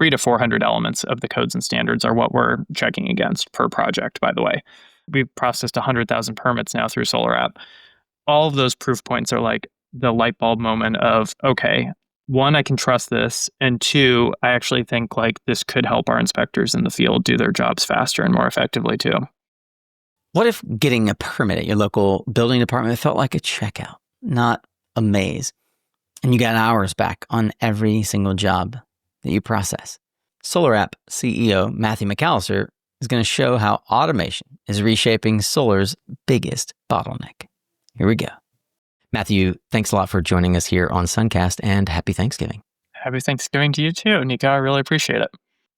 300 to 400 elements of the codes and standards are what we're checking against per project, by the way. We've processed 100,000 permits now through SolarAPP. All of those proof points are like the light bulb moment of, okay, one, I can trust this. And two, I actually think like this could help our inspectors in the field do their jobs faster and more effectively too. What if getting a permit at your local building department felt like a checkout, not a maze, and you got hours back on every single job that you process? SolarAPP CEO Matthew McAllister is going to show how automation is reshaping solar's biggest bottleneck. Here we go. Matthew, thanks a lot for joining us here on Suncast, and happy Thanksgiving. Happy Thanksgiving to you too, Nico. I really appreciate it.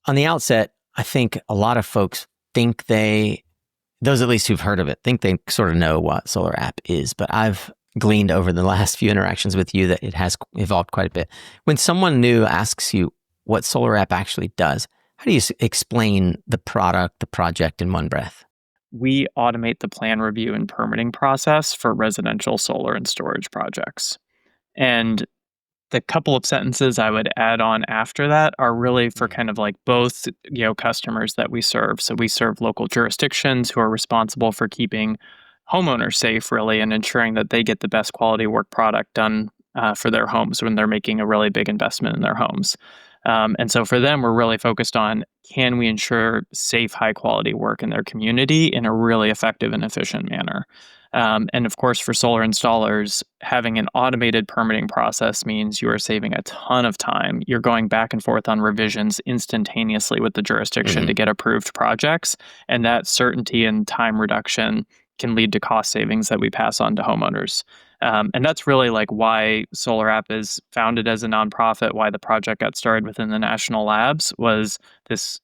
On the outset, I think a lot of folks think those at least who've heard of it, think they sort of know what SolarAPP is, but I've gleaned over the last few interactions with you that it has evolved quite a bit. When someone new asks you what SolarAPP actually does, how do you explain the product, the project in one breath? We automate the plan review and permitting process for residential solar and storage projects. And the couple of sentences I would add on after that are really for kind of like both, customers that we serve. So we serve local jurisdictions who are responsible for keeping homeowners safe, really, and ensuring that they get the best quality work product done for their homes when they're making a really big investment in their homes. And so for them, we're really focused on, can we ensure safe, high quality work in their community in a really effective and efficient manner? And of course, for solar installers, having an automated permitting process means you are saving a ton of time. You're going back and forth on revisions instantaneously with the jurisdiction to get approved projects. And that certainty and time reduction can lead to cost savings that we pass on to homeowners. And that's really like why SolarAPP is founded as a nonprofit, why the project got started within the national labs was this,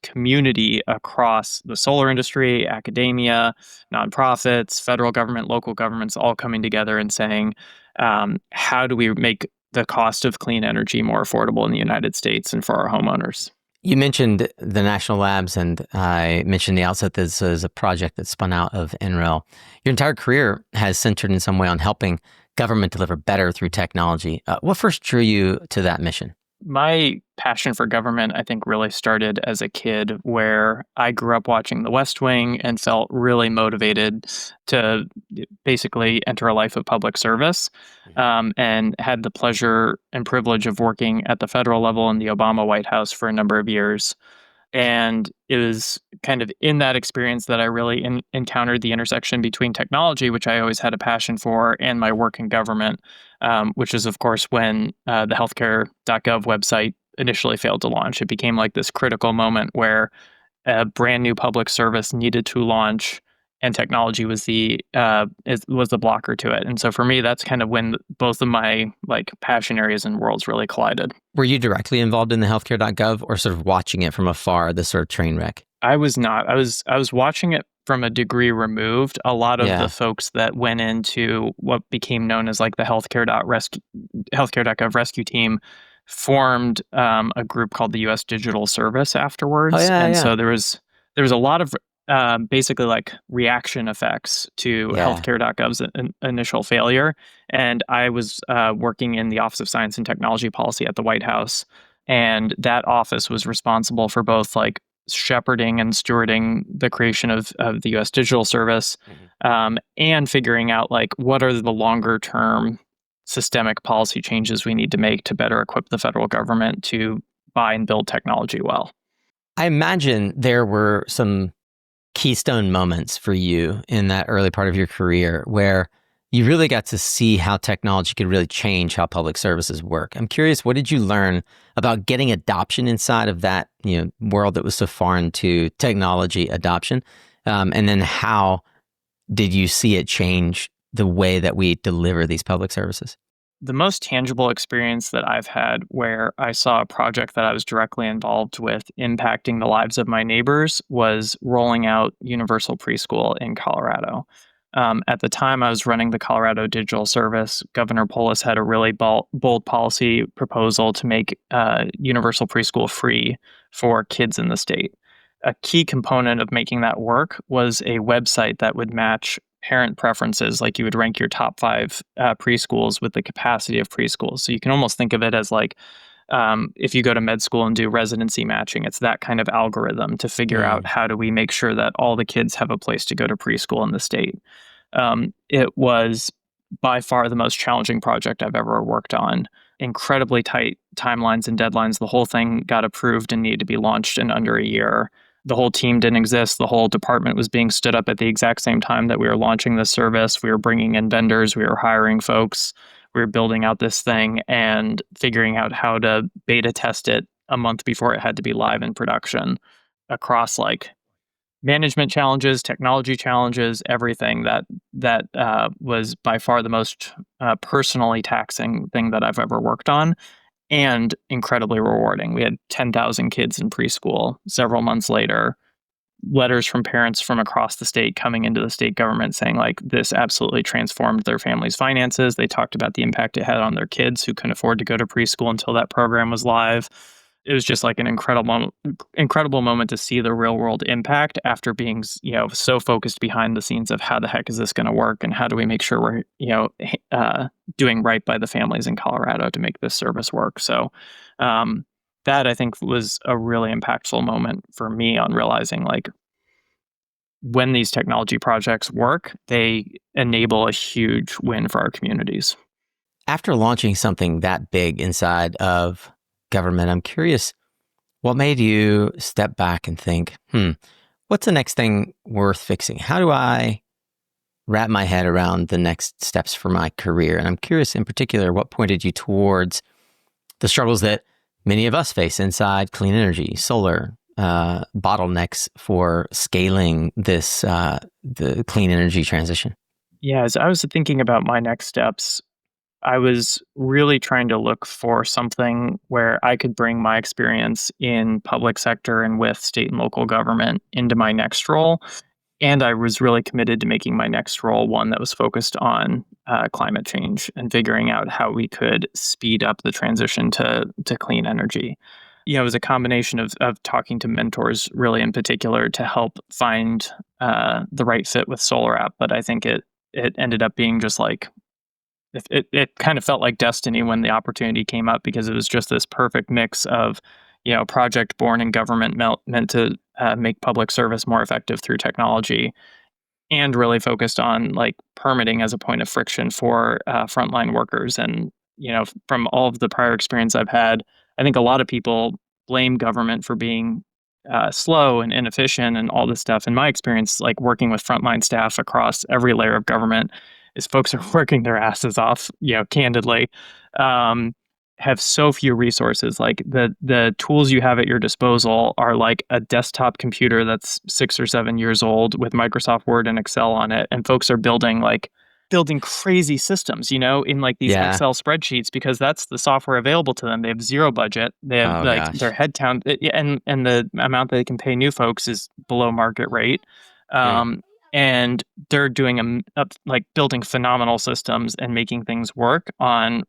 community across the solar industry, academia, nonprofits, federal government, local governments, all coming together and saying, how do we make the cost of clean energy more affordable in the United States and for our homeowners? You mentioned the national labs, and I mentioned the outset this is a project that spun out of NREL. Your entire career has centered in some way on helping government deliver better through technology. What first drew you to that mission? My passion for government, I think, really started as a kid where I grew up watching The West Wing and felt really motivated to basically enter a life of public service, and had the pleasure and privilege of working at the federal level in the Obama White House for a number of years. And it was kind of in that experience that I really encountered the intersection between technology, which I always had a passion for, and my work in government, which is, of course, when the healthcare.gov website initially failed to launch. It became like this critical moment where a brand new public service needed to launch, and technology was the blocker to it. And so for me, that's kind of when both of my passion areas and worlds really collided. Were you directly involved in the healthcare.gov or sort of watching it from afar, the sort of train wreck? I was not. I was watching it from a degree removed. A lot of the folks that went into what became known as like the healthcare.gov rescue team formed a group called the U.S. Digital Service afterwards. So there was a lot of basically like reaction effects to healthcare.gov's initial failure. And I was working in the Office of Science and Technology Policy at the White House. And that office was responsible for both like shepherding and stewarding the creation of the U.S. Digital Service, and figuring out like what are the longer term systemic policy changes we need to make to better equip the federal government to buy and build technology well. I imagine there were some keystone moments for you in that early part of your career where you really got to see how technology could really change how public services work. I'm curious, what did you learn about getting adoption inside of that world that was so foreign to technology adoption? And then how did you see it change the way that we deliver these public services? The most tangible experience that I've had where I saw a project that I was directly involved with impacting the lives of my neighbors was rolling out universal preschool in Colorado. At the time I was running the Colorado Digital Service, Governor Polis had a really bold policy proposal to make universal preschool free for kids in the state. A key component of making that work was a website that would match parent preferences, like you would rank your top 5 preschools with the capacity of preschools. So you can almost think of it as like if you go to med school and do residency matching, it's that kind of algorithm to figure out how do we make sure that all the kids have a place to go to preschool in the state. It was by far the most challenging project I've ever worked on. Incredibly tight timelines and deadlines. The whole thing got approved and needed to be launched in under a year. The whole team didn't exist. The whole department was being stood up at the exact same time that we were launching this service. We were bringing in vendors. We were hiring folks. We were building out this thing and figuring out how to beta test it a month before it had to be live in production across like management challenges, technology challenges, everything that was by far the most personally taxing thing that I've ever worked on, and incredibly rewarding. We had 10,000 kids in preschool several months later. Letters from parents from across the state coming into the state government saying like this absolutely transformed their family's finances. They talked about the impact it had on their kids who couldn't afford to go to preschool until that program was live. It was just like an incredible moment to see the real world impact after being, so focused behind the scenes of how the heck is this going to work and how do we make sure we're, doing right by the families in Colorado to make this service work. So, that I think was a really impactful moment for me on realizing like when these technology projects work, they enable a huge win for our communities. After launching something that big inside of government, I'm curious, what made you step back and think, what's the next thing worth fixing? How do I wrap my head around the next steps for my career? And I'm curious in particular, what pointed you towards the struggles that many of us face inside clean energy, solar, bottlenecks for scaling this, the clean energy transition? Yeah, as I was thinking about my next steps, I was really trying to look for something where I could bring my experience in public sector and with state and local government into my next role. And I was really committed to making my next role one that was focused on climate change and figuring out how we could speed up the transition to clean energy. It was a combination of talking to mentors, really in particular, to help find the right fit with SolarAPP. But I think it ended up being just like it kind of felt like destiny when the opportunity came up because it was just this perfect mix of project born in government meant to make public service more effective through technology and really focused on like permitting as a point of friction for frontline workers. And from all of the prior experience I've had, I think a lot of people blame government for being slow and inefficient and all this stuff. In my experience, like working with frontline staff across every layer of government, is folks are working their asses off, candidly. Have so few resources. Like the tools you have at your disposal are like a desktop computer that's 6 or 7 years old with Microsoft Word and Excel on it, and folks are building crazy systems, in like these Yeah. Excel spreadsheets because that's the software available to them. They have zero budget. They have Oh like gosh. their headcount, and the amount that they can pay new folks is below market rate. Mm. And they're doing like building phenomenal systems and making things work on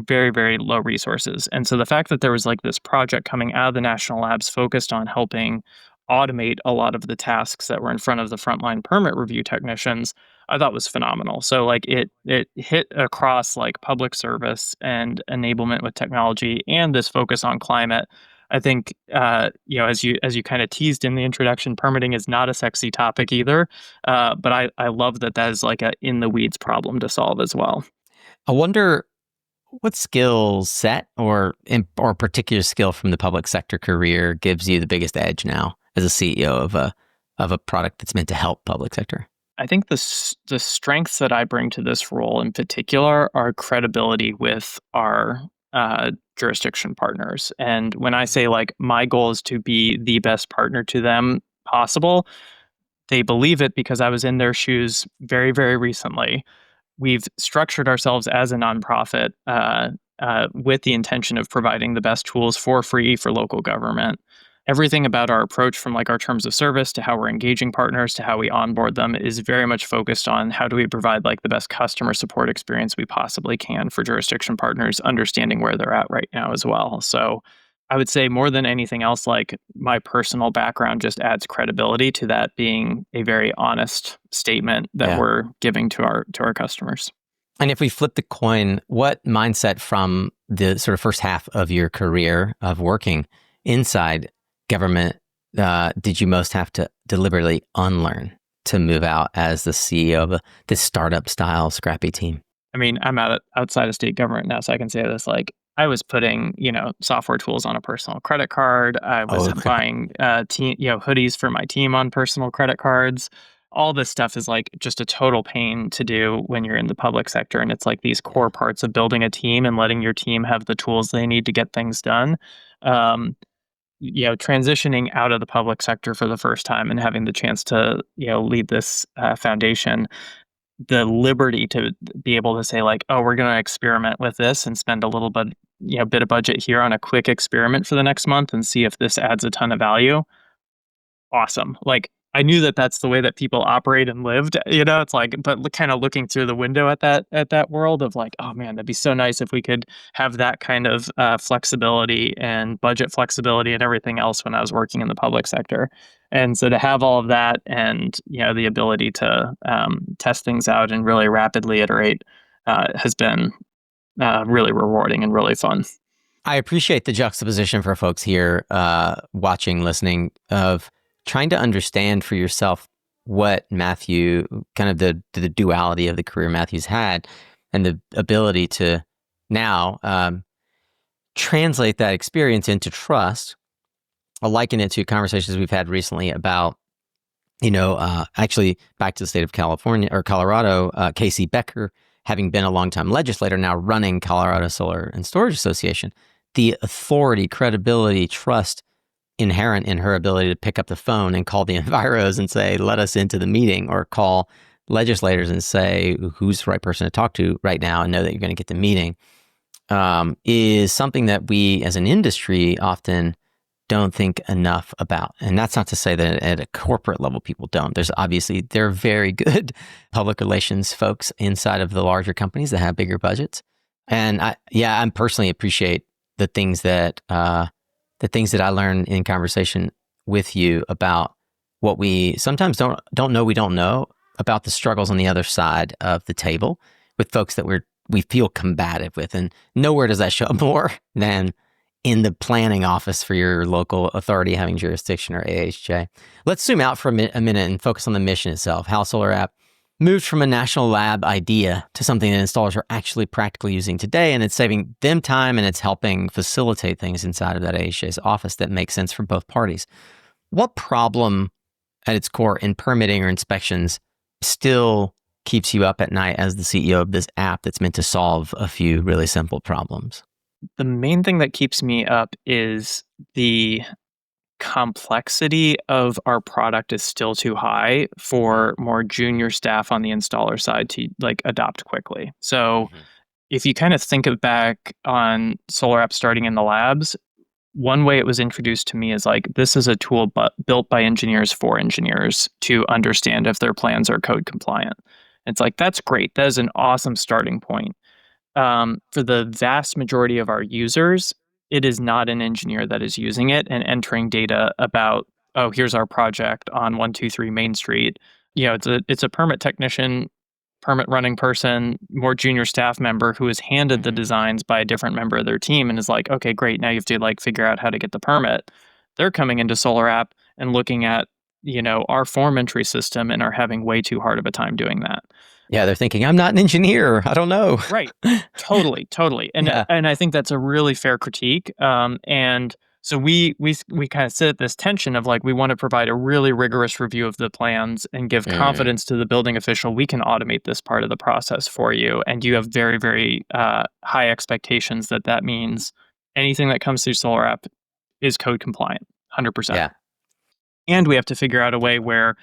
very, very low resources. And so the fact that there was like this project coming out of the national labs focused on helping automate a lot of the tasks that were in front of the frontline permit review technicians, I thought was phenomenal. So like it hit across like public service and enablement with technology and this focus on climate. I think as you kind of teased in the introduction, permitting is not a sexy topic either. But I love that is like a in the weeds problem to solve as well. I wonder what skill set or particular skill from the public sector career gives you the biggest edge now as a CEO of a product that's meant to help public sector? I think the strengths that I bring to this role in particular are credibility with our jurisdiction partners. And when I say like my goal is to be the best partner to them possible, they believe it because I was in their shoes very, very recently. We've structured ourselves as a nonprofit with the intention of providing the best tools for free for local government. Everything about our approach, from like our terms of service to how we're engaging partners to how we onboard them, is very much focused on how do we provide like the best customer support experience we possibly can for jurisdiction partners, understanding where they're at right now as well. So I would say more than anything else, like my personal background just adds credibility to that being a very honest statement that Yeah. we're giving to our customers. And if we flip the coin, what mindset from the sort of first half of your career of working inside government did you most have to deliberately unlearn to move out as the CEO of this startup style scrappy team? I mean, I'm outside of state government now, so I can say this. Like, I was putting, software tools on a personal credit card. I was Oh, okay. buying, hoodies for my team on personal credit cards. All this stuff is like just a total pain to do when you're in the public sector, and it's like these core Yeah. parts of building a team and letting your team have the tools they need to get things done. Um, Transitioning out of the public sector for the first time and having the chance to, lead this foundation, the liberty to be able to say like, oh, we're going to experiment with this and spend a little bit of budget here on a quick experiment for the next month and see if this adds a ton of value. Awesome. Like, I knew that that's the way that people operate and lived, it's like, but kind of looking through the window at that world of like, oh man, that'd be so nice if we could have that kind of flexibility and budget flexibility and everything else when I was working in the public sector. And so to have all of that and, the ability to test things out and really rapidly iterate has been really rewarding and really fun. I appreciate the juxtaposition for folks here watching, listening, of trying to understand for yourself what Matthew, kind of the duality of the career Matthew's had, and the ability to now translate that experience into trust. I'll liken it to conversations we've had recently about, actually back to the state of California or Colorado, Casey Becker, having been a longtime legislator, now running Colorado Solar and Storage Association. The authority, credibility, trust inherent in her ability to pick up the phone and call the enviros and say, let us into the meeting, or call legislators and say, who's the right person to talk to right now, and know that you're going to get the meeting, is something that we as an industry often don't think enough about. And that's not to say that at a corporate level, people don't. There are very good public relations folks inside of the larger companies that have bigger budgets. And I personally appreciate the things that I learn in conversation with you about what we sometimes don't know about the struggles on the other side of the table with folks that we feel combative with. And nowhere does that show more than in the planning office for your local authority having jurisdiction, or AHJ. Let's zoom out for a minute and focus on the mission itself, how SolarAPP moved from a national lab idea to something that installers are actually practically using today, and it's saving them time and it's helping facilitate things inside of that AHJ's office that makes sense for both parties. What problem at its core in permitting or inspections still keeps you up at night as the CEO of this app that's meant to solve a few really simple problems? The main thing that keeps me up is the complexity of our product is still too high for more junior staff on the installer side to like adopt quickly. So if you kind of think of back on SolarAPP starting in the labs, one way it was introduced to me is like, this is a tool built by engineers for engineers to understand if their plans are code compliant. It's like, that's great. That is an awesome starting point. For the vast majority of our users, it is not an engineer that is using it and entering data about, oh, here's our project on 123 Main Street. It's a permit technician, permit running person, more junior staff member who is handed the designs by a different member of their team and is like, okay, great. Now you have to like figure out how to get the permit. They're coming into SolarAPP and looking at, our form entry system and are having way too hard of a time doing that. Yeah, they're thinking, I'm not an engineer. I don't know. Right. Totally. And Yeah. and I think that's a really fair critique. And so we kind of sit at this tension of like, we want to provide a really rigorous review of the plans and give confidence to the building official. We can automate this part of the process for you, and you have very, very high expectations that means anything that comes through SolarAPP is code compliant, 100%. Yeah. And we have to figure out a way where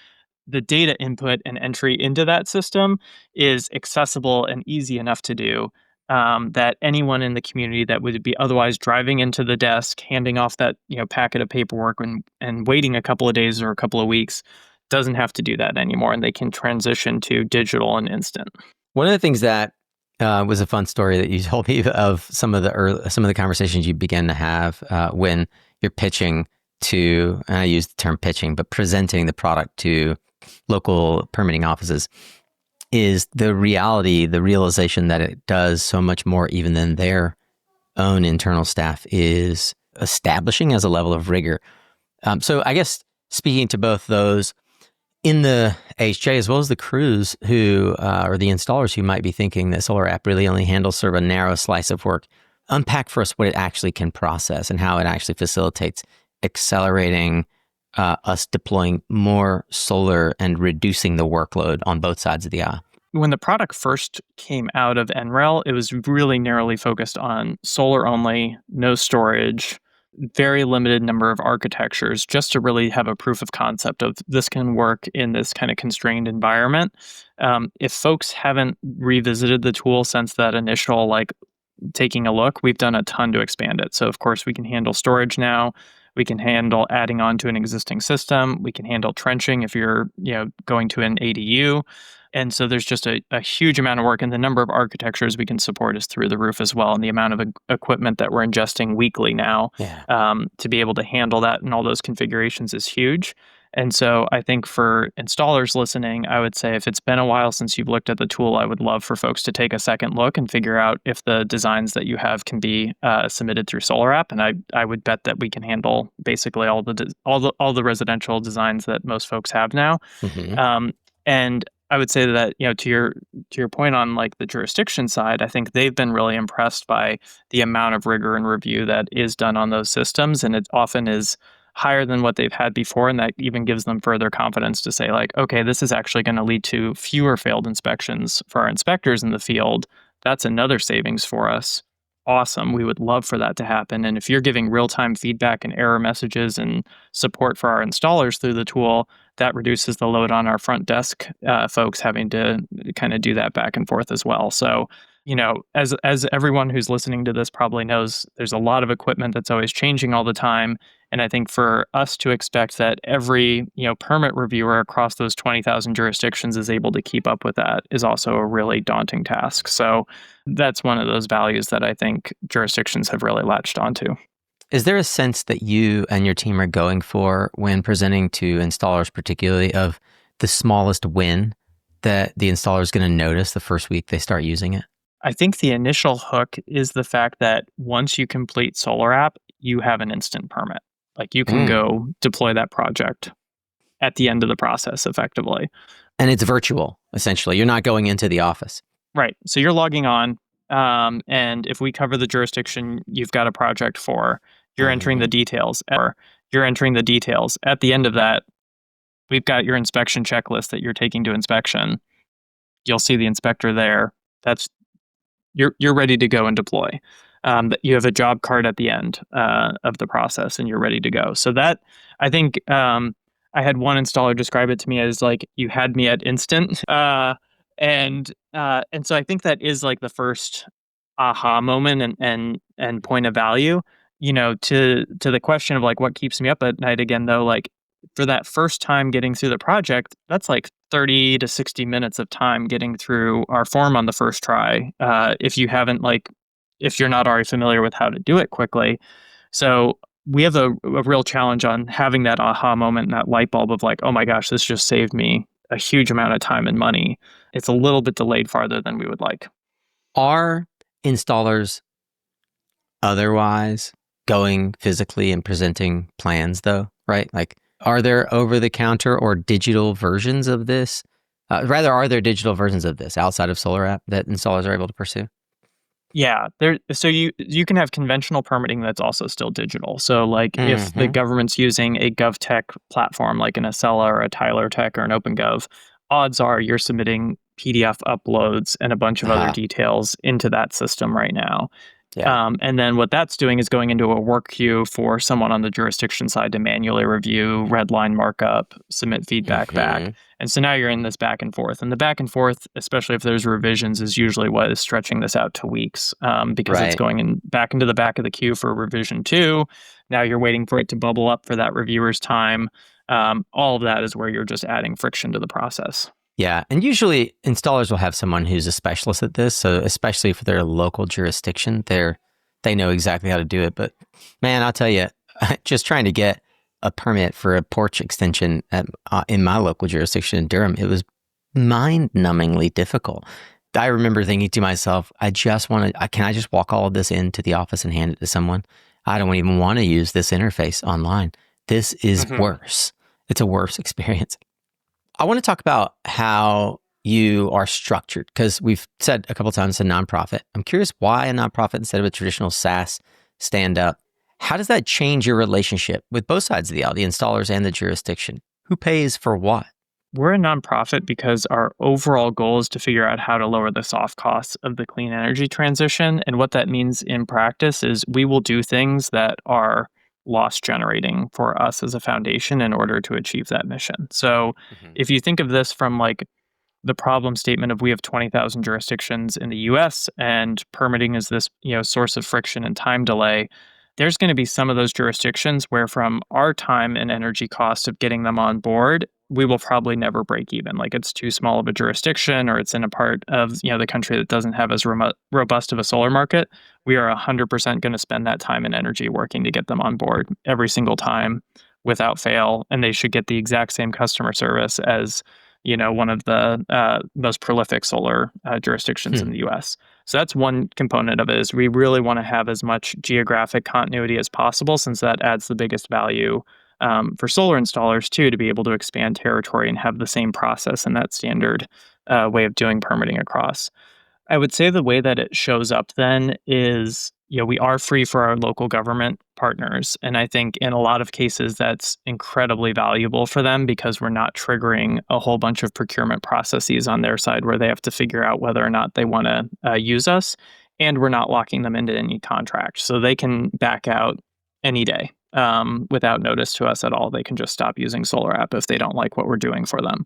the data input and entry into that system is accessible and easy enough to do, that anyone in the community that would be otherwise driving into the desk, handing off that packet of paperwork and waiting a couple of days or a couple of weeks doesn't have to do that anymore, and they can transition to digital and instant. One of the things that was a fun story that you told me of some of the conversations you began to have when you're pitching to, and I use the term pitching, but presenting the product to local permitting offices, is the reality, the realization that it does so much more even than their own internal staff is establishing as a level of rigor. So I guess speaking to both those in the HJ as well as the crews who, or the installers who might be thinking that SolarAPP really only handles sort of a narrow slice of work, unpack for us what it actually can process and how it actually facilitates accelerating us deploying more solar and reducing the workload on both sides of the aisle. When the product first came out of NREL, it was really narrowly focused on solar only, no storage, very limited number of architectures, just to really have a proof of concept of this can work in this kind of constrained environment. If folks haven't revisited the tool since that initial taking a look, we've done a ton to expand it. So of course we can handle storage now. We can handle adding on to an existing system. We can handle trenching if you're going to an ADU. And so there's just a huge amount of work, and the number of architectures we can support is through the roof as well. And the amount of equipment that we're ingesting weekly now to be able to handle that and all those configurations is huge. And so I think for installers listening, I would say if it's been a while since you've looked at the tool, I would love for folks to take a second look and figure out if the designs that you have can be submitted through SolarAPP. And I would bet that we can handle basically all the residential designs that most folks have now. And I would say that, to your point on the jurisdiction side, I think they've been really impressed by the amount of rigor and review that is done on those systems, and it often is higher than what they've had before, and that even gives them further confidence to say okay, this is actually going to lead to fewer failed inspections for our inspectors in the field. That's another savings for us. Awesome. We would love for that to happen. And if you're giving real-time feedback and error messages and support for our installers through the tool, that reduces the load on our front desk folks having to kind of do that back and forth as well. So, as everyone who's listening to this probably knows, there's a lot of equipment that's always changing all the time. And I think for us to expect that every, permit reviewer across those 20,000 jurisdictions is able to keep up with that is also a really daunting task. So that's one of those values that I think jurisdictions have really latched onto. Is there a sense that you and your team are going for when presenting to installers, particularly of the smallest win that the installer is going to notice the first week they start using it? I think the initial hook is the fact that once you complete SolarAPP, you have an instant permit. You can go deploy that project at the end of the process effectively. And it's virtual, essentially. You're not going into the office. Right. So you're logging on. And if we cover the jurisdiction you've got a project for, you're entering the details. You're entering the details. At the end of that, we've got your inspection checklist that you're taking to inspection. You'll see the inspector there. You're ready to go and deploy. You have a job card at the end of the process, and you're ready to go. So that, I think, I had one installer describe it to me as you had me at instant. And so I think that is the first aha moment and point of value. To the question of what keeps me up at night again, though, for that first time getting through the project, that's 30 to 60 minutes of time getting through our form on the first try. If you haven't if you're not already familiar with how to do it quickly. So we have a real challenge on having that aha moment and that light bulb of oh my gosh, this just saved me a huge amount of time and money. It's a little bit delayed farther than we would like. Are installers otherwise going physically and presenting plans though, right? Are there over-the-counter or digital versions of this? Are there digital versions of this outside of SolarAPP that installers are able to pursue? Yeah, so you can have conventional permitting that's also still digital. So if the government's using a GovTech platform like an Acela or a Tyler Tech or an OpenGov, odds are you're submitting PDF uploads and a bunch of other details into that system right now. Yeah. And then what that's doing is going into a work queue for someone on the jurisdiction side to manually review, redline markup, submit feedback back. And so now you're in this back and forth. And the back and forth, especially if there's revisions, is usually what is stretching this out to weeks because it's going back into the back of the queue for revision 2. Now you're waiting for it to bubble up for that reviewer's time. All of that is where you're just adding friction to the process. Yeah. And usually installers will have someone who's a specialist at this. So especially for their local jurisdiction, they know exactly how to do it. But man, I'll tell you, just trying to get a permit for a porch extension in my local jurisdiction in Durham, it was mind-numbingly difficult. I remember thinking to myself, can I just walk all of this into the office and hand it to someone? I don't even want to use this interface online. This is Hmm. worse. It's a worse experience. I want to talk about how you are structured, because we've said a couple of times it's a nonprofit. I'm curious why a nonprofit instead of a traditional SaaS stand-up. How does that change your relationship with both sides of the aisle, the installers and the jurisdiction? Who pays for what? We're a nonprofit because our overall goal is to figure out how to lower the soft costs of the clean energy transition. And what that means in practice is we will do things that are loss generating for us as a foundation in order to achieve that mission. So Mhm. if you think of this from like the problem statement of we have 20,000 jurisdictions in the US and permitting is this, source of friction and time delay, there's going to be some of those jurisdictions where from our time and energy cost of getting them on board, we will probably never break even. Like it's too small of a jurisdiction or it's in a part of, the country that doesn't have as robust of a solar market. We are 100% going to spend that time and energy working to get them on board every single time without fail, and they should get the exact same customer service as one of the most prolific solar jurisdictions in Hmm. the US. So that's one component of it is we really want to have as much geographic continuity as possible since that adds the biggest value for solar installers too, to be able to expand territory and have the same process and that standard way of doing permitting across. I would say the way that it shows up then is, we are free for our local government partners. And I think in a lot of cases, that's incredibly valuable for them because we're not triggering a whole bunch of procurement processes on their side where they have to figure out whether or not they want to use us. And we're not locking them into any contract. So they can back out any day without notice to us at all. They can just stop using SolarAPP if they don't like what we're doing for them.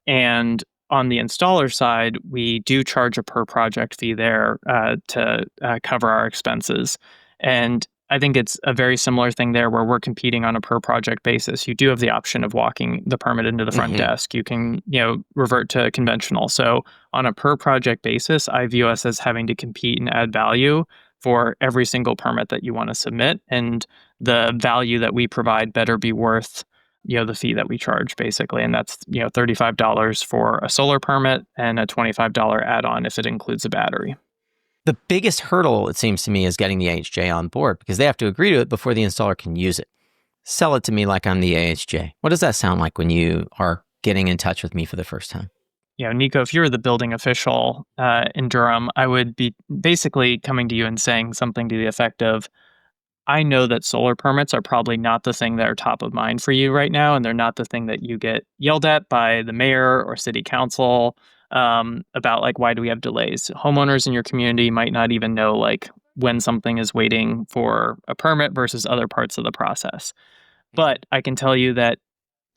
And on the installer side, we do charge a per project fee there to cover our expenses. And I think it's a very similar thing there where we're competing on a per project basis. You do have the option of walking the permit into the front Hmm. desk. You can, revert to conventional. So on a per project basis, I view us as having to compete and add value for every single permit that you want to submit. And the value that we provide better be worth the fee that we charge basically. And that's, $35 for a solar permit and a $25 add-on if it includes a battery. The biggest hurdle, it seems to me, is getting the AHJ on board because they have to agree to it before the installer can use it. Sell it to me like I'm the AHJ. What does that sound like when you are getting in touch with me for the first time? Nico, if you were the building official in Durham, I would be basically coming to you and saying something to the effect of, I know that solar permits are probably not the thing that are top of mind for you right now, and they're not the thing that you get yelled at by the mayor or city council about, like, why do we have delays? Homeowners in your community might not even know, like, when something is waiting for a permit versus other parts of the process. But I can tell you that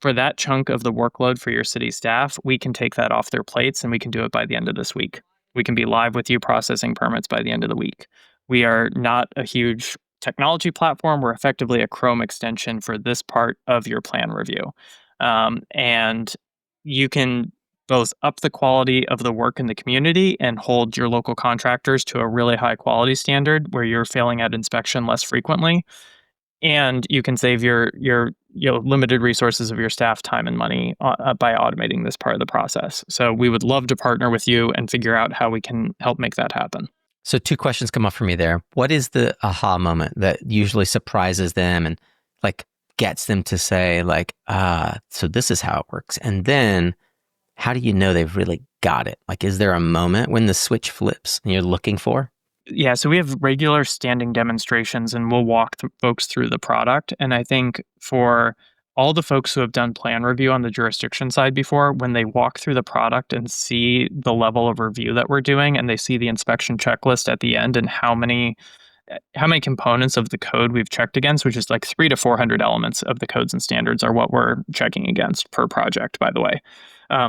for that chunk of the workload for your city staff, we can take that off their plates and we can do it by the end of this week. We can be live with you processing permits by the end of the week. We are not a huge technology platform. We're effectively a Chrome extension for this part of your plan review. And you can both up the quality of the work in the community and hold your local contractors to a really high quality standard where you're failing at inspection less frequently, and you can save your limited resources of your staff time and money by automating this part of the process. So we would love to partner with you and figure out how we can help make that happen. So two questions come up for me there. What is the aha moment that usually surprises them and like gets them to say like, so this is how it works? And then how do you know they've really got it? Like, is there a moment when the switch flips and you're looking for? Yeah, so we have regular standing demonstrations and we'll walk folks through the product. And I think for all the folks who have done plan review on the jurisdiction side before, when they walk through the product and see the level of review that we're doing and they see the inspection checklist at the end and how many components of the code we've checked against, which is like 300 to 400 elements of the codes and standards are what we're checking against per project, by the way.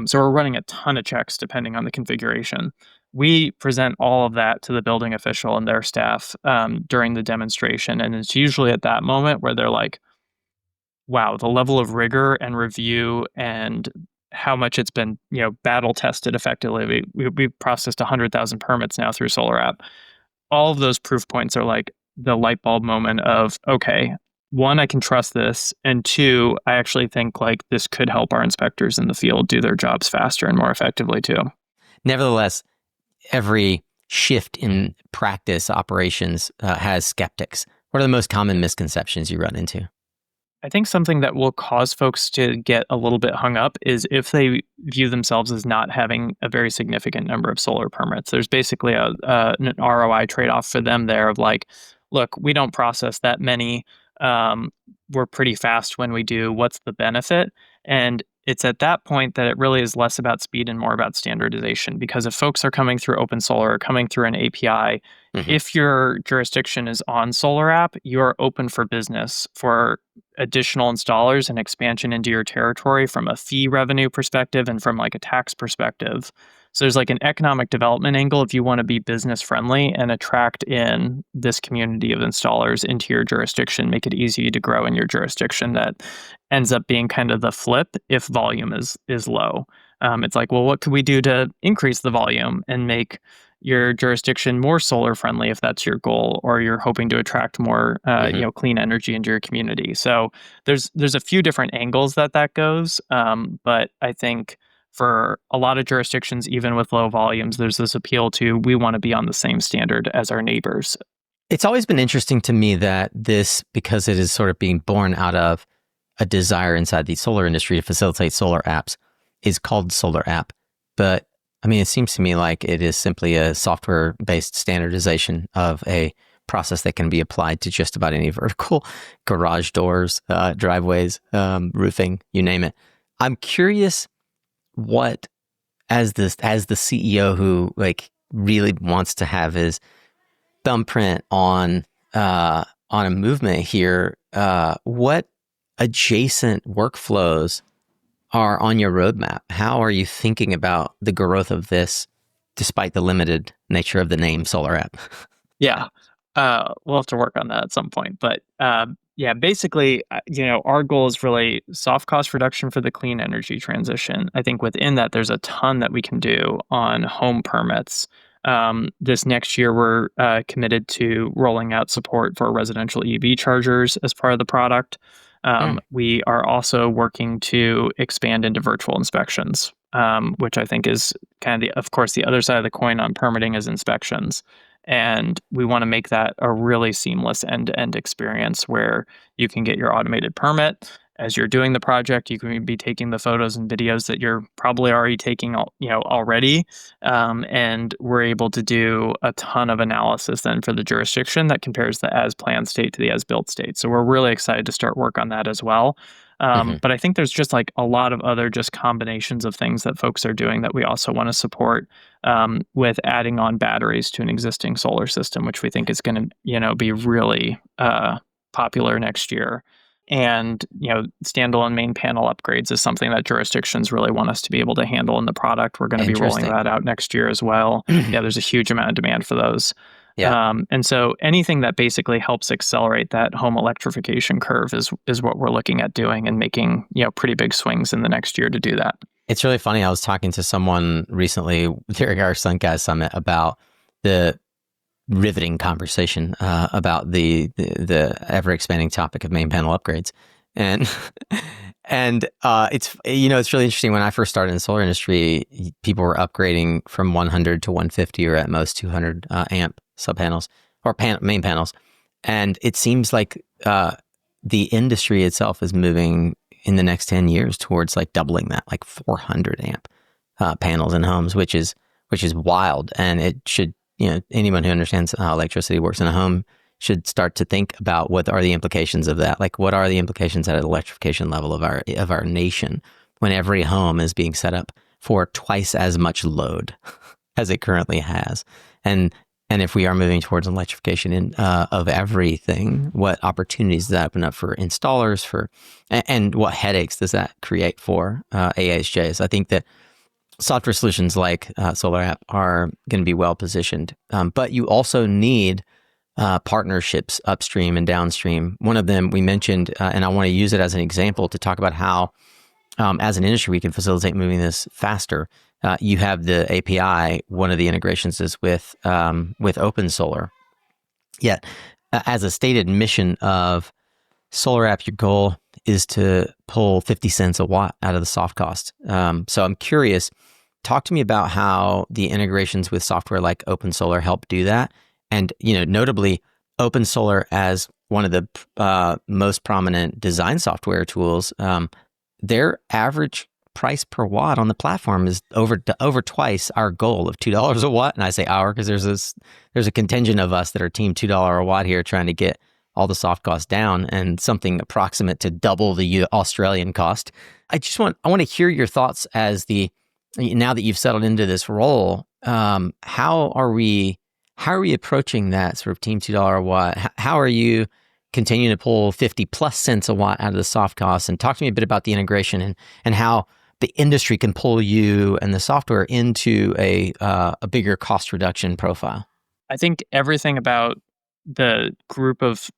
So we're running a ton of checks depending on the configuration. We present all of that to the building official and their staff during the demonstration. And it's usually at that moment where they're like, wow, the level of rigor and review and how much it's been, battle tested effectively. We've processed 100,000 permits now through SolarAPP. All of those proof points are like the light bulb moment of, okay, one, I can trust this, and two, I actually think like this could help our inspectors in the field do their jobs faster and more effectively too. Nevertheless, every shift in practice operations has skeptics. What are the most common misconceptions you run into? I think something that will cause folks to get a little bit hung up is if they view themselves as not having a very significant number of solar permits. There's basically an ROI trade off for them there of like, look, we don't process that many. Um, we're pretty fast when we do. What's the benefit? And it's at that point that it really is less about speed and more about standardization. Because if folks are coming through Open Solar or coming through an API, Mm-hmm. if your jurisdiction is on SolarAPP, you are open for business for additional installers and expansion into your territory from a fee revenue perspective and from like a tax perspective. So there's like an economic development angle if you want to be business friendly and attract in this community of installers into your jurisdiction, make it easy to grow in your jurisdiction. That ends up being kind of the flip if volume is low. It's like, well, what could we do to increase the volume and make your jurisdiction more solar friendly if that's your goal, or you're hoping to attract more Mm-hmm. clean energy into your community. So there's a few different angles that goes, but I think for a lot of jurisdictions, even with low volumes, there's this appeal to we want to be on the same standard as our neighbors. It's always been interesting to me that this, because it is sort of being born out of a desire inside the solar industry to facilitate solar apps, is called SolarAPP. But I mean, it seems to me like it is simply a software-based standardization of a process that can be applied to just about any vertical: garage doors, driveways, roofing, you name it. I'm curious what, as the CEO who like really wants to have his thumbprint on a movement here, what adjacent workflows are on your roadmap? How are you thinking about the growth of this, despite the limited nature of the name SolarAPP? Yeah. We'll have to work on that at some point. But yeah, basically, our goal is really soft cost reduction for the clean energy transition. I think within that, there's a ton that we can do on home permits. This next year, we're committed to rolling out support for residential EV chargers as part of the product. Hmm. We are also working to expand into virtual inspections, which I think is kind of of course, the other side of the coin on permitting is inspections. And we want to make that a really seamless end-to-end experience where you can get your automated permit. As you're doing the project, you can be taking the photos and videos that you're probably already taking, already, and we're able to do a ton of analysis then for the jurisdiction that compares the as-planned state to the as-built state. So we're really excited to start work on that as well. Mm-hmm. But I think there's just like a lot of other just combinations of things that folks are doing that we also want to support, with adding on batteries to an existing solar system, which we think is going to, be really popular next year. And, standalone main panel upgrades is something that jurisdictions really want us to be able to handle in the product. We're going to be rolling Interesting. that out next year as well. Yeah, there's a huge amount of demand for those. Yeah. And so anything that basically helps accelerate that home electrification curve is what we're looking at doing and making, pretty big swings in the next year to do that. It's really funny. I was talking to someone recently during our Suncast Summit about the riveting conversation about the ever expanding topic of main panel upgrades, and it's it's really interesting. When I first started in the solar industry, people were upgrading from 100 to 150 or at most 200 amp sub panels or main panels, and it seems like the industry itself is moving in the next 10 years towards like doubling that, like 400 amp panels in homes, which is wild, and it should. Anyone who understands how electricity works in a home should start to think about what are the implications of that. Like, what are the implications at an electrification level of our nation when every home is being set up for twice as much load as it currently has, and if we are moving towards electrification of everything, what opportunities does that open up for installers, and what headaches does that create for AHJs? I think that software solutions like SolarAPP are going to be well positioned, but you also need partnerships upstream and downstream. One of them we mentioned, and I want to use it as an example to talk about how, as an industry, we can facilitate moving this faster. You have the API. One of the integrations is with Open Solar. Yet, as a stated mission of SolarAPP, your goal is to pull 50 cents a watt out of the soft cost. So I'm curious, talk to me about how the integrations with software like OpenSolar help do that. And, notably, OpenSolar as one of the most prominent design software tools, their average price per watt on the platform is over twice our goal of $2 a watt. And I say our because there's a contingent of us that are team $2 a watt here trying to get all the soft costs down and something approximate to double the Australian cost. I want to hear your thoughts now that you've settled into this role. How are we approaching that sort of team $2 a watt? How are you continuing to pull 50 plus cents a watt out of the soft costs? And talk to me a bit about the integration and how the industry can pull you and the software into a bigger cost reduction profile. I think everything about the group of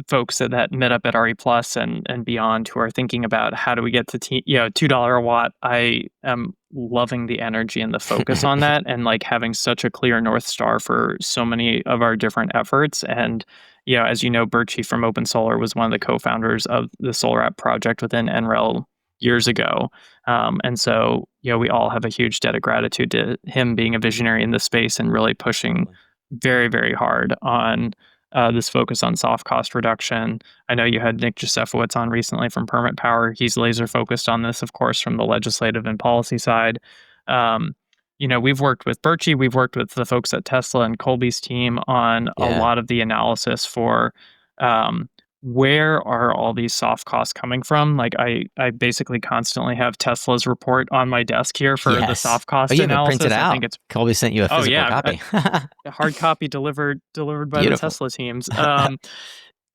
folks that met up at RE Plus and beyond who are thinking about how do we get to $2 a watt. I am loving the energy and the focus on that, and like having such a clear North Star for so many of our different efforts. And as you know, Birchie from OpenSolar was one of the co-founders of the SolarAPP project within NREL years ago. And so, we all have a huge debt of gratitude to him being a visionary in this space and really pushing very, very hard on this focus on soft cost reduction. I know you had Nick Josefowicz on recently from Permit Power. He's laser focused on this, of course, from the legislative and policy side. We've worked with Birchie, we've worked with the folks at Tesla and Colby's team on a lot of the analysis for where are all these soft costs coming from? Like I basically constantly have Tesla's report on my desk here for the soft cost you have analysis. it printed out. I think it's Colby sent you a physical copy. A hard copy delivered by Beautiful. the Tesla teams.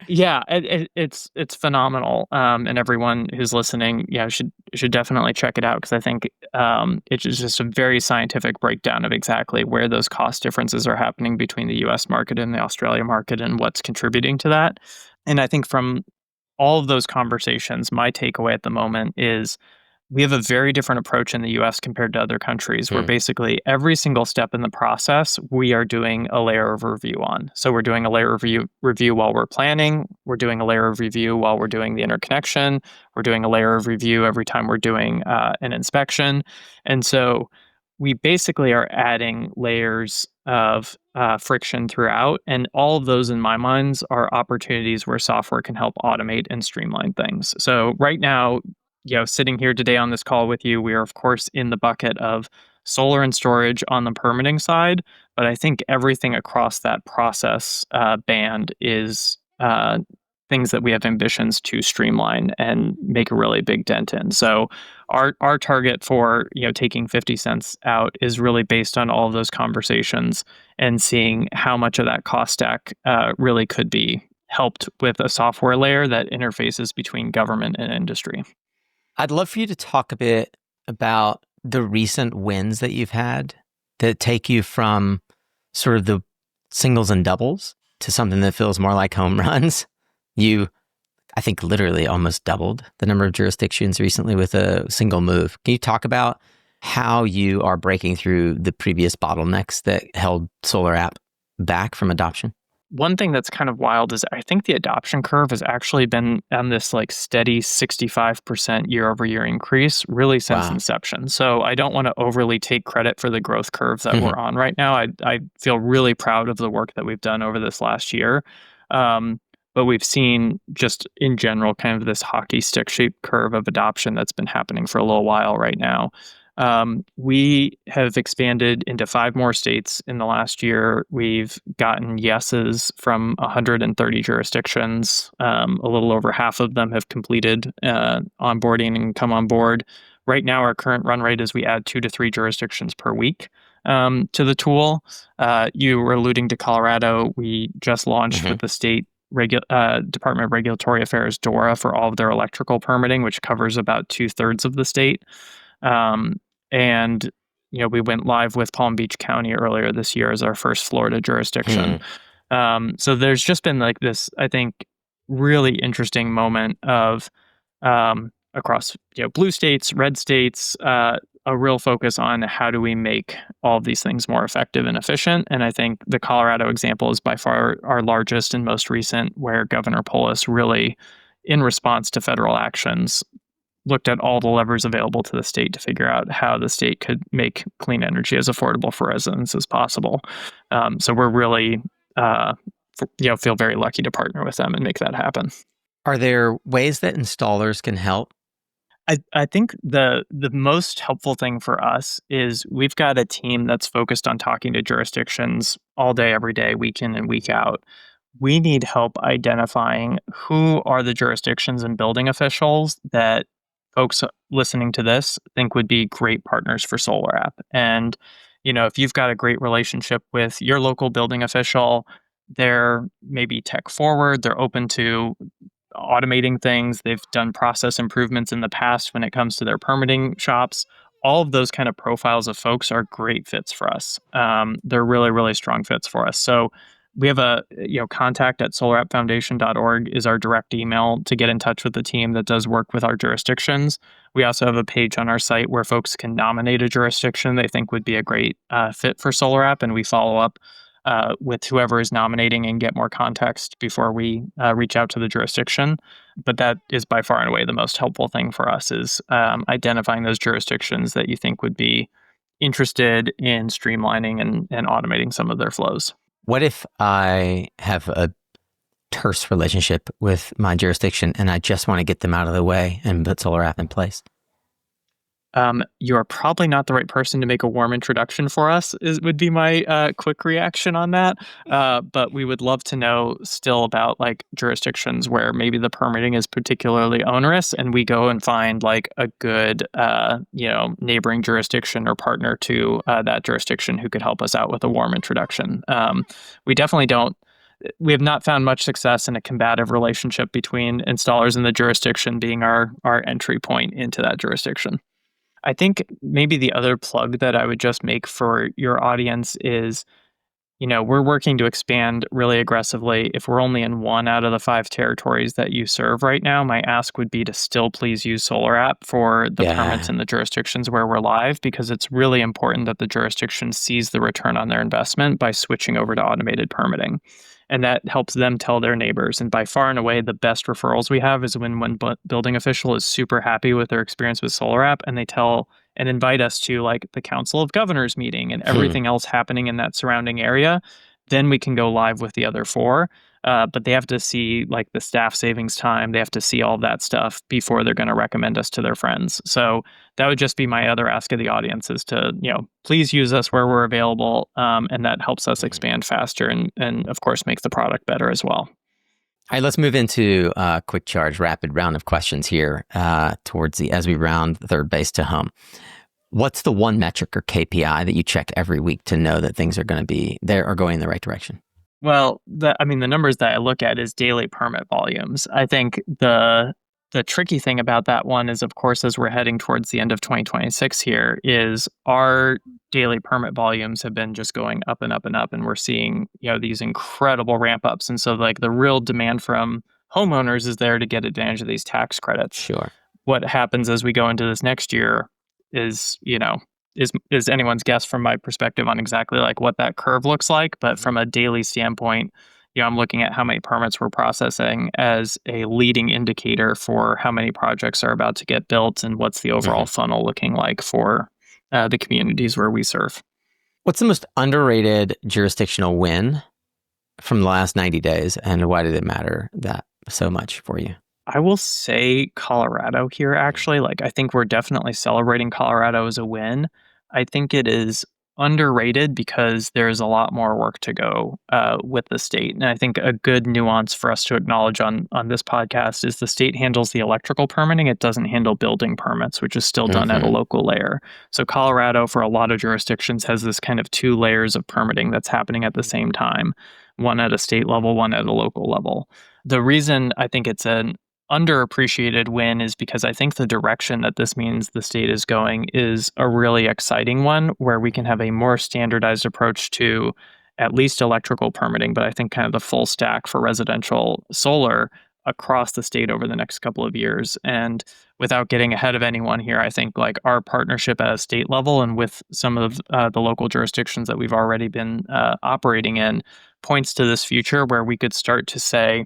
It's phenomenal. And everyone who's listening, should definitely check it out, because I think it's just a very scientific breakdown of exactly where those cost differences are happening between the US market and the Australia market and what's contributing to that. And I think from all of those conversations, my takeaway at the moment is we have a very different approach in the US compared to other countries, where basically every single step in the process, we are doing a layer of review on. So we're doing a layer of review while we're planning. We're doing a layer of review while we're doing the interconnection. We're doing a layer of review every time we're doing an inspection. And so we basically are adding layers of friction throughout. And all of those, in my mind, are opportunities where software can help automate and streamline things. So right now, sitting here today on this call with you, we are, of course, in the bucket of solar and storage on the permitting side. But I think everything across that process band is things that we have ambitions to streamline and make a really big dent in. So our target for taking 50 cents out is really based on all of those conversations and seeing how much of that cost stack really could be helped with a software layer that interfaces between government and industry. I'd love for you to talk a bit about the recent wins that you've had that take you from sort of the singles and doubles to something that feels more like home runs. You, I think, literally almost doubled the number of jurisdictions recently with a single move. Can you talk about how you are breaking through the previous bottlenecks that held SolarAPP back from adoption? One thing that's kind of wild is I think the adoption curve has actually been on this like steady 65% year over year increase really since inception. So I don't want to overly take credit for the growth curve that we're on right now. I feel really proud of the work that we've done over this last year. But we've seen just in general kind of this hockey stick shaped curve of adoption that's been happening for a little while right now. We have expanded into 5 more states in the last year. We've gotten yeses from 130 jurisdictions. A little over half of them have completed onboarding and come on board. Right now, our current run rate is we add 2 to 3 jurisdictions per week to the tool. You were alluding to Colorado. We just launched with the state Department of Regulatory Affairs, DORA, for all of their electrical permitting, which covers about 2/3 of the state. And we went live with Palm Beach County earlier this year as our first Florida jurisdiction. So there's just been like this, I think, really interesting moment of across blue states, red states, a real focus on how do we make all of these things more effective and efficient. And I think the Colorado example is by far our largest and most recent, where Governor Polis really in response to federal actions, looked at all the levers available to the state to figure out how the state could make clean energy as affordable for residents as possible. So we're really, feel very lucky to partner with them and make that happen. Are there ways that installers can help? I think the most helpful thing for us is we've got a team that's focused on talking to jurisdictions all day, every day, week in and week out. We need help identifying who are the jurisdictions and building officials that folks listening to this think would be great partners for SolarAPP. And, if you've got a great relationship with your local building official, they're maybe tech forward, they're open to automating things. They've done process improvements in the past when it comes to their permitting shops. All of those kind of profiles of folks are great fits for us. They're really, really strong fits for us. So we have a contact at solarappfoundation.org is our direct email to get in touch with the team that does work with our jurisdictions. We also have a page on our site where folks can nominate a jurisdiction they think would be a great fit for SolarAPP, and we follow up with whoever is nominating and get more context before we reach out to the jurisdiction. But that is by far and away the most helpful thing for us is identifying those jurisdictions that you think would be interested in streamlining and automating some of their flows. What if I have a terse relationship with my jurisdiction and I just want to get them out of the way and put SolarAPP in place? You're probably not the right person to make a warm introduction for us, would be my quick reaction on that. But we would love to know still about like jurisdictions where maybe the permitting is particularly onerous and we go and find like a good, neighboring jurisdiction or partner to that jurisdiction who could help us out with a warm introduction. We have not found much success in a combative relationship between installers and the jurisdiction being our entry point into that jurisdiction. I think maybe the other plug that I would just make for your audience is, we're working to expand really aggressively. If we're only in 1 out of the 5 territories that you serve right now, my ask would be to still please use SolarAPP for the permits in the jurisdictions where we're live, because it's really important that the jurisdiction sees the return on their investment by switching over to automated permitting. And that helps them tell their neighbors. And by far and away, the best referrals we have is when one building official is super happy with their experience with SolarAPP and they tell and invite us to like the Council of Governors meeting and everything else happening in that surrounding area. Then we can go live with the other 4. But they have to see like the staff savings time. They have to see all that stuff before they're going to recommend us to their friends. So that would just be my other ask of the audience is to, please use us where we're available. And that helps us expand faster and of course, make the product better as well. All right, let's move into a quick charge, rapid round of questions here as we round third base to home. What's the one metric or KPI that you check every week to know that things are going to be there or going in the right direction? Well, the numbers that I look at is daily permit volumes. I think the tricky thing about that one is, of course, as we're heading towards the end of 2026 here, is our daily permit volumes have been just going up and up and up, and we're seeing, these incredible ramp ups. And so like the real demand from homeowners is there to get advantage of these tax credits. Sure. What happens as we go into this next year is, is anyone's guess from my perspective on exactly like what that curve looks like. But from a daily standpoint, I'm looking at how many permits we're processing as a leading indicator for how many projects are about to get built and what's the overall funnel looking like for the communities where we serve. What's the most underrated jurisdictional win from the last 90 days, and why did it matter that so much for you? I will say Colorado here, actually. Like, I think we're definitely celebrating Colorado as a win. I think it is underrated because there's a lot more work to go with the state. And I think a good nuance for us to acknowledge on this podcast is the state handles the electrical permitting. It doesn't handle building permits, which is still done at a local layer. So Colorado, for a lot of jurisdictions, has this kind of 2 layers of permitting that's happening at the same time, one at a state level, one at a local level. The reason I think it's an underappreciated win is because I think the direction that this means the state is going is a really exciting one where we can have a more standardized approach to at least electrical permitting, but I think kind of the full stack for residential solar across the state over the next couple of years. And without getting ahead of anyone here, I think like our partnership at a state level and with some of the local jurisdictions that we've already been operating in points to this future where we could start to say,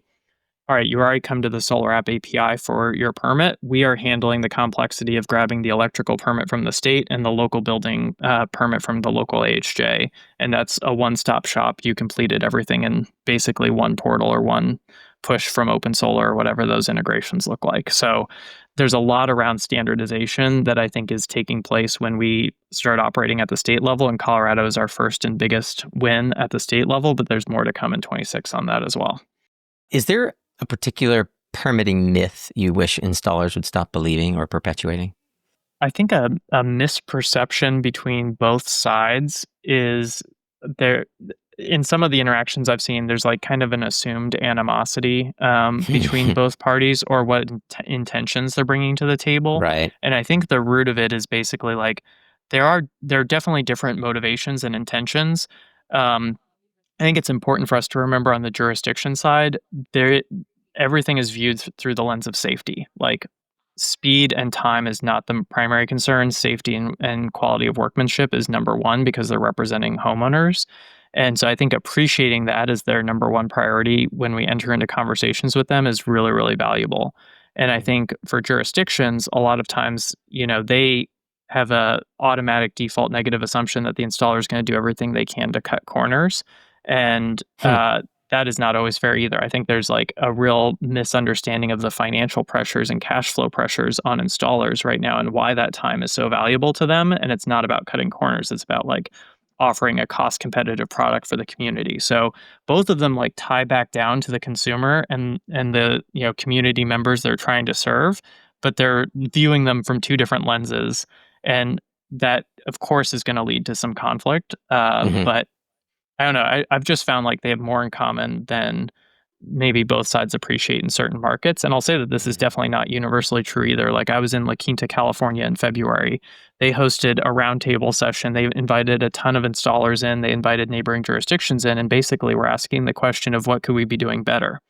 all right, you already come to the SolarAPP API for your permit. We are handling the complexity of grabbing the electrical permit from the state and the local building permit from the local AHJ. And that's a one-stop shop. You completed everything in basically one portal or one push from OpenSolar or whatever those integrations look like. So there's a lot around standardization that I think is taking place when we start operating at the state level. And Colorado is our first and biggest win at the state level, but there's more to come in 26 on that as well. Is there a particular permitting myth you wish installers would stop believing or perpetuating? I think a misperception between both sides is there. In some of the interactions I've seen, there's like kind of an assumed animosity between both parties or what intentions they're bringing to the table. Right. And I think the root of it is basically like there are definitely different motivations and intentions. Um, I think it's important for us to remember on the jurisdiction side, there everything is viewed through the lens of safety. Like speed and time is not the primary concern. Safety and quality of workmanship is number one because they're representing homeowners. And so I think appreciating that as their number one priority when we enter into conversations with them is really, really valuable. And I think for jurisdictions, a lot of times, they have a automatic default negative assumption that the installer is going to do everything they can to cut corners. And that is not always fair either. I think there's like a real misunderstanding of the financial pressures and cash flow pressures on installers right now and why that time is so valuable to them. And it's not about cutting corners. It's about like offering a cost competitive product for the community. So both of them like tie back down to the consumer and the community members they're trying to serve, but they're viewing them from two different lenses. And that of course is going to lead to some conflict. Mhm. But I don't know. I've just found like they have more in common than maybe both sides appreciate in certain markets. And I'll say that this is definitely not universally true either. Like I was in La Quinta, California in February. They hosted a roundtable session. They invited a ton of installers in. They invited neighboring jurisdictions in, and basically were asking the question of what could we be doing better.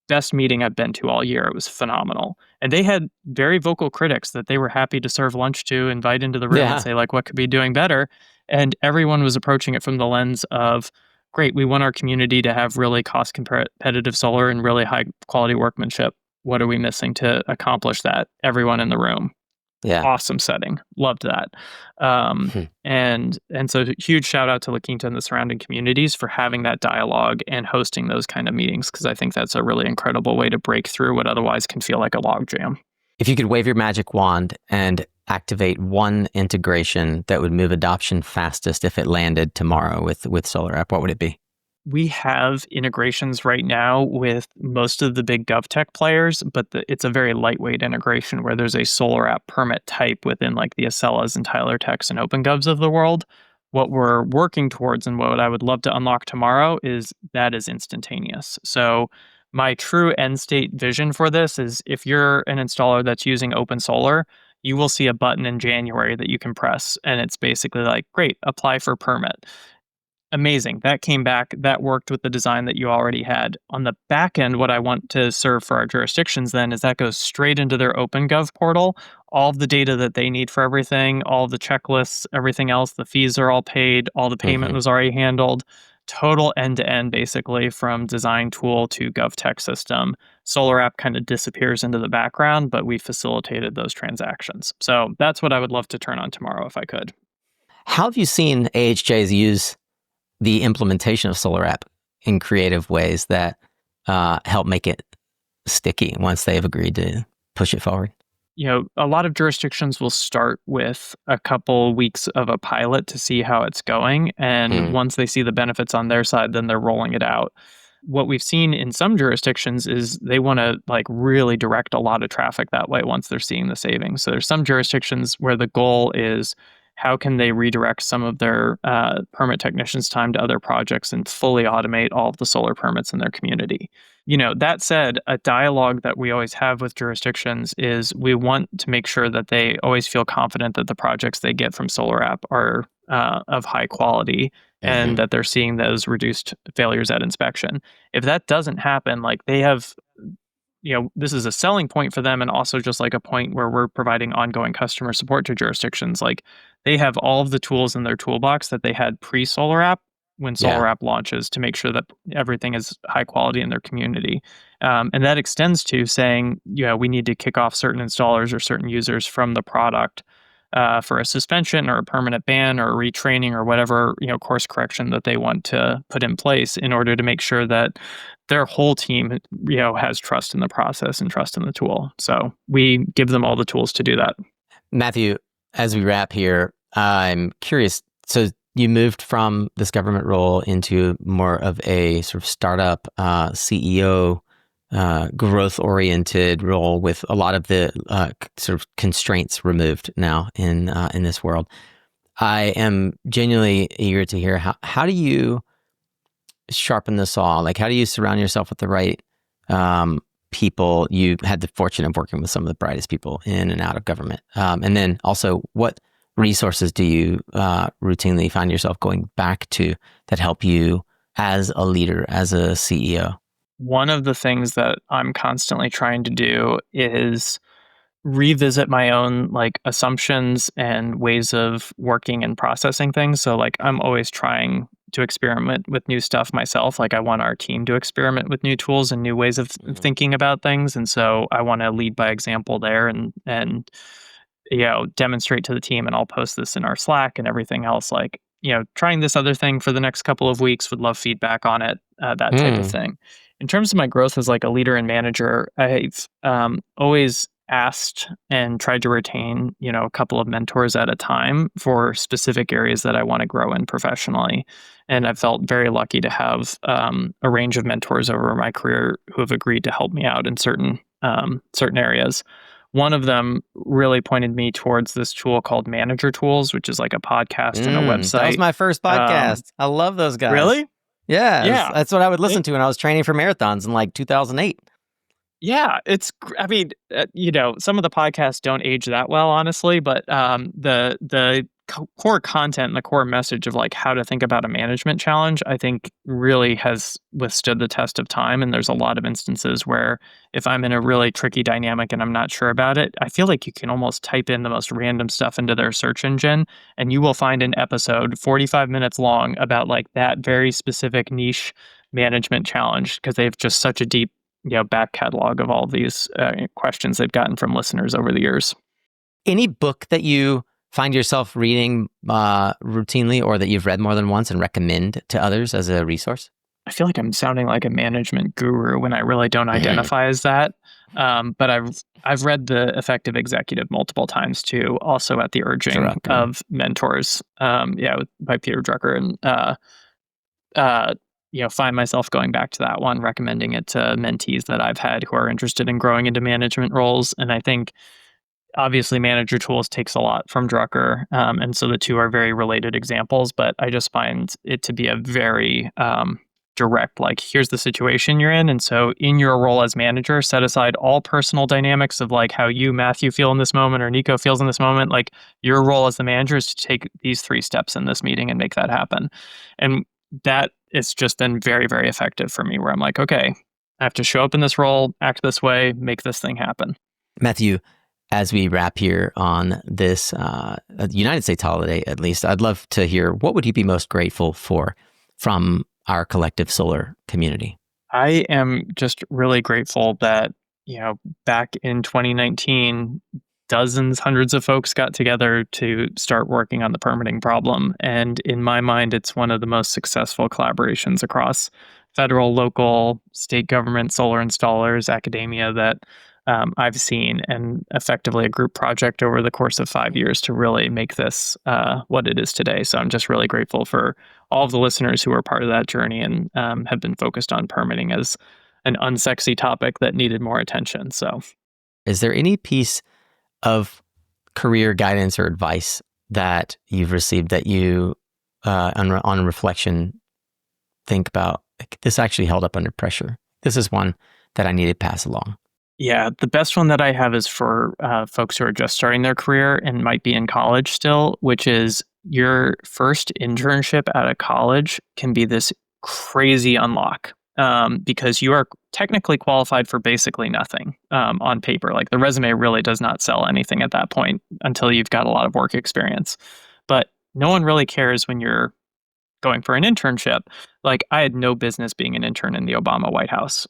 Best meeting I've been to all year. It was phenomenal. And they had very vocal critics that they were happy to serve lunch to, invite into the room and Yeah. say, like, what could be doing better? And everyone was approaching it from the lens of, great, we want our community to have really cost competitive solar and really high quality workmanship. What are we missing to accomplish that? Everyone in the room, Yeah. awesome setting. Loved that. Hmm. And so huge shout out to La Quinta and the surrounding communities for having that dialogue and hosting those kind of meetings because I think that's a really incredible way to break through what otherwise can feel like a logjam. If you could wave your magic wand and activate one integration that would move adoption fastest if it landed tomorrow with SolarAPP, what would it be? We have integrations right now with most of the big GovTech players, but it's a very lightweight integration where there's a SolarAPP permit type within like the Acellas and Tyler Techs and OpenGovs of the world. What we're working towards and what I would love to unlock tomorrow is that is instantaneous. So my true end state vision for this is if you're an installer that's using OpenSolar, you will see a button in January that you can press, and it's basically like, great, apply for permit. Amazing. That came back. That worked with the design that you already had. On the back end, what I want to serve for our jurisdictions then is that goes straight into their OpenGov portal. All of the data that they need for everything, all of the checklists, everything else, the fees are all paid, all the payment Hmm. was already handled. Total end to end, basically, from design tool to GovTech system. SolarAPP kind of disappears into the background, but we facilitated those transactions. So that's what I would love to turn on tomorrow if I could. How have you seen AHJs use the implementation of SolarAPP in creative ways that help make it sticky once they've agreed to push it forward? A lot of jurisdictions will start with a couple weeks of a pilot to see how it's going. And Mm. once they see the benefits on their side, then they're rolling it out. What we've seen in some jurisdictions is they want to like really direct a lot of traffic that way once they're seeing the savings. So there's some jurisdictions where the goal is how can they redirect some of their permit technicians' time to other projects and fully automate all of the solar permits in their community. That said, a dialogue that we always have with jurisdictions is we want to make sure that they always feel confident that the projects they get from SolarAPP are of high quality and Hmm. that they're seeing those reduced failures at inspection. If that doesn't happen, like they have, this is a selling point for them and also just like a point where we're providing ongoing customer support to jurisdictions. Like they have all of the tools in their toolbox that they had pre-SolarAPP when Yeah. SolarAPP launches to make sure that everything is high quality in their community. And that extends to saying, we need to kick off certain installers or certain users from the product for a suspension or a permanent ban or retraining or whatever, course correction that they want to put in place in order to make sure that their whole team, has trust in the process and trust in the tool. So we give them all the tools to do that. Matthew, as we wrap here, I'm curious. So you moved from this government role into more of a sort of startup CEO, growth-oriented role with a lot of the sort of constraints removed now in this world. I am genuinely eager to hear how do you sharpen the saw? Like, how do you surround yourself with the right people? You had the fortune of working with some of the brightest people in and out of government. And then also, what resources do you routinely find yourself going back to that help you as a leader, as a CEO? One of the things that I'm constantly trying to do is revisit my own assumptions and ways of working and processing things. So I'm always trying to experiment with new stuff myself. I want our team to experiment with new tools and new ways of thinking about things. And so I want to lead by example there and demonstrate to the team. And I'll post this in our Slack and everything else. Trying this other thing for the next couple of weeks, would love feedback on it, that type of thing. In terms of my growth as a leader and manager, I've always asked and tried to retain, a couple of mentors at a time for specific areas that I want to grow in professionally. And I've felt very lucky to have a range of mentors over my career who have agreed to help me out in certain areas. One of them really pointed me towards this tool called Manager Tools, which is a podcast and a website. That was my first podcast. I love those guys. Really? Yeah. That's what I would listen to when I was training for marathons in 2008. Yeah, some of the podcasts don't age that well, honestly, but the core content and the core message of how to think about a management challenge, I think really has withstood the test of time. And there's a lot of instances where if I'm in a really tricky dynamic and I'm not sure about it, I feel like you can almost type in the most random stuff into their search engine and you will find an episode 45 minutes long about that very specific niche management challenge because they have just such a deep back catalog of all these questions they've gotten from listeners over the years. Any book that you find yourself reading routinely or that you've read more than once and recommend to others as a resource? I feel like I'm sounding like a management guru when I really don't identify as that. But I've read The Effective Executive multiple times too, also at the urging of mentors. By Peter Drucker, and find myself going back to that one, recommending it to mentees that I've had who are interested in growing into management roles. And I think obviously Manager Tools takes a lot from Drucker. And so the two are very related examples, but I just find it to be a very direct, here's the situation you're in. And so in your role as manager, set aside all personal dynamics of how you, Matthew, feel in this moment or Nico feels in this moment. Your role as the manager is to take these 3 steps in this meeting and make that happen. And that is just then very, very effective for me where I'm okay, I have to show up in this role, act this way, make this thing happen. Matthew, as we wrap here on this United States holiday, at least, I'd love to hear what would you be most grateful for from our collective solar community? I am just really grateful that, back in 2019, dozens, hundreds of folks got together to start working on the permitting problem. And in my mind, it's one of the most successful collaborations across federal, local, state government, solar installers, academia that I've seen, and effectively a group project over the course of 5 years to really make this what it is today. So I'm just really grateful for all of the listeners who are part of that journey and have been focused on permitting as an unsexy topic that needed more attention. So, is there any piece of career guidance or advice that you've received that you, on reflection, think about, this actually held up under pressure? This is one that I need to pass along. Yeah, the best one that I have is for folks who are just starting their career and might be in college still, which is your first internship out of college can be this crazy unlock because you are technically qualified for basically nothing on paper. The resume really does not sell anything at that point until you've got a lot of work experience. But no one really cares when you're going for an internship. I had no business being an intern in the Obama White House.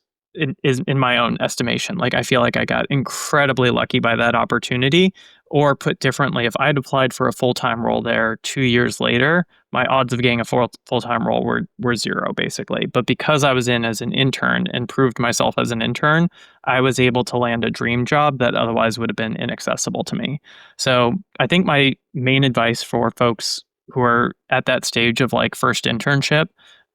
is in my own estimation. Like, I feel like I got incredibly lucky by that opportunity. Or put differently, if I'd applied for a full-time role there 2 years later, my odds of getting a full-time role were zero, basically. But because I was in as an intern and proved myself as an intern, I was able to land a dream job that otherwise would have been inaccessible to me. So I think my main advice for folks who are at that stage of like first internship,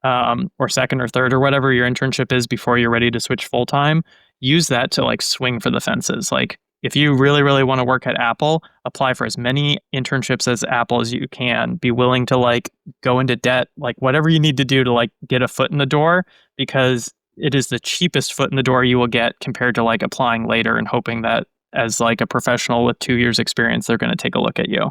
or second or third or whatever your internship is before you're ready to switch full time, use that to like swing for the fences. Like, if you really, really want to work at Apple, apply for as many internships as Apple as you can. Be willing to like go into debt, like whatever you need to do to like get a foot in the door, because it is the cheapest foot in the door you will get compared to like applying later and hoping that as like a professional with 2 years experience, they're going to take a look at you.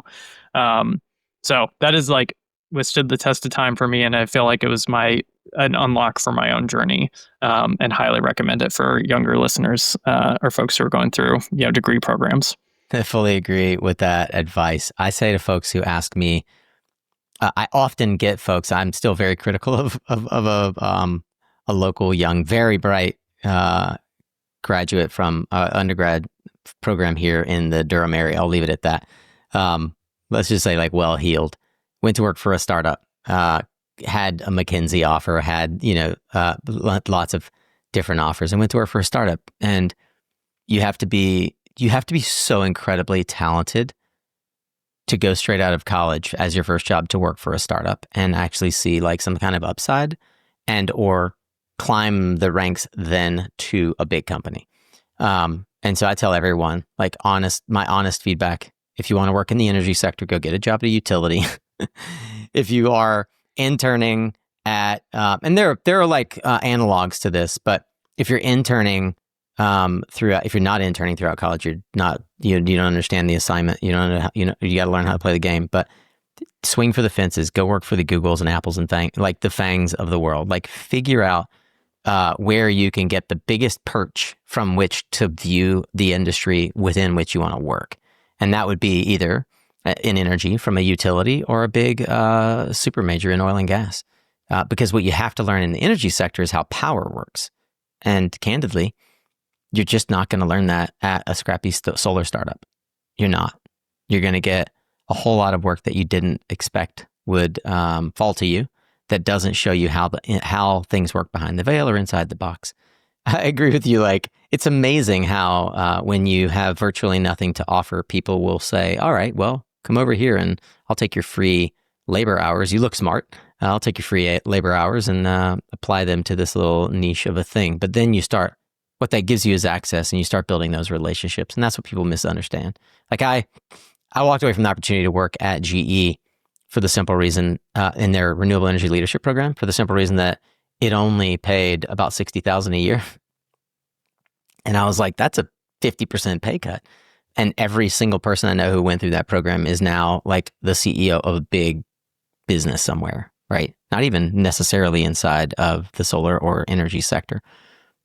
So that is like withstood the test of time for me, and I feel like it was an unlock for my own journey, and highly recommend it for younger listeners, or folks who are going through degree programs. I fully agree with that advice. I say to folks who ask me, I often get folks. I'm still very critical of a local young, very bright graduate from undergrad program here in the Durham area. I'll leave it at that. Let's just say like well-heeled. Went to work for a startup, had a McKinsey offer, had, lots of different offers, and went to work for a startup. And you have to be so incredibly talented to go straight out of college as your first job to work for a startup and actually see like some kind of upside and or climb the ranks then to a big company. And so I tell everyone, like, my honest feedback: if you want to work in the energy sector, go get a job at a utility. If you are interning at, and there are like analogs to this, but if you're interning if you're not interning throughout college, you don't understand the assignment. You don't know, you got to learn how to play the game. But swing for the fences, go work for the Googles and Apples and like the Fangs of the world. Like, figure out where you can get the biggest perch from which to view the industry within which you want to work. And that would be either in energy from a utility or a big super major in oil and gas. Because what you have to learn in the energy sector is how power works. And candidly, you're just not going to learn that at a scrappy solar startup. You're not. You're going to get a whole lot of work that you didn't expect would fall to you, that doesn't show you how things work behind the veil or inside the box. I agree with you. Like, it's amazing how when you have virtually nothing to offer, people will say, all right, well, come over here and I'll take your free labor hours. You look smart. I'll take your free labor hours and apply them to this little niche of a thing. But then what that gives you is access, and you start building those relationships. And that's what people misunderstand. Like, I walked away from the opportunity to work at GE for the simple reason, in their renewable energy leadership program, for the simple reason that it only paid about $60,000 a year. And I was like, that's a 50% pay cut. And every single person I know who went through that program is now like the CEO of a big business somewhere, right? Not even necessarily inside of the solar or energy sector,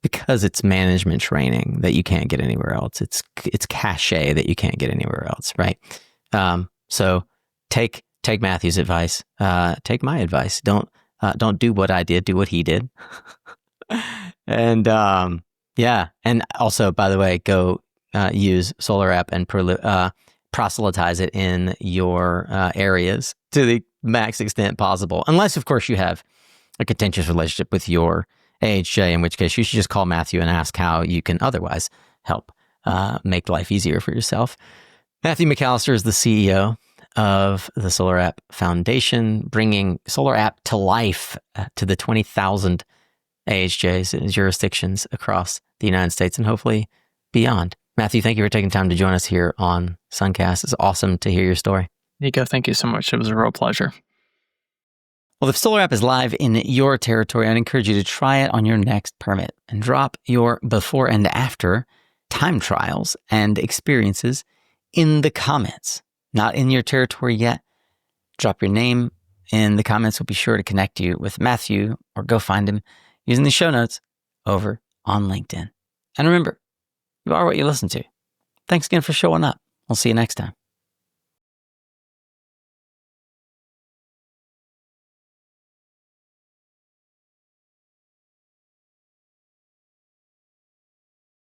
because it's management training that you can't get anywhere else. It's cachet that you can't get anywhere else, right? So take Matthew's advice. Take my advice. Don't do what I did. Do what he did. And yeah. And also, by the way, go use SolarAPP and proselytize it in your areas to the max extent possible. Unless, of course, you have a contentious relationship with your AHJ, in which case you should just call Matthew and ask how you can otherwise help make life easier for yourself. Matthew McAllister is the CEO of the SolarAPP Foundation, bringing SolarAPP to life to the 20,000 AHJs and jurisdictions across the United States and hopefully beyond. Matthew, thank you for taking time to join us here on Suncast. It's awesome to hear your story. Nico, thank you so much. It was a real pleasure. Well, if SolarAPP is live in your territory, I'd encourage you to try it on your next permit and drop your before and after time trials and experiences in the comments. Not in your territory yet? Drop your name in the comments. We'll be sure to connect you with Matthew, or go find him using the show notes over on LinkedIn. And remember, you are what you listen to. Thanks again for showing up. We'll see you next time.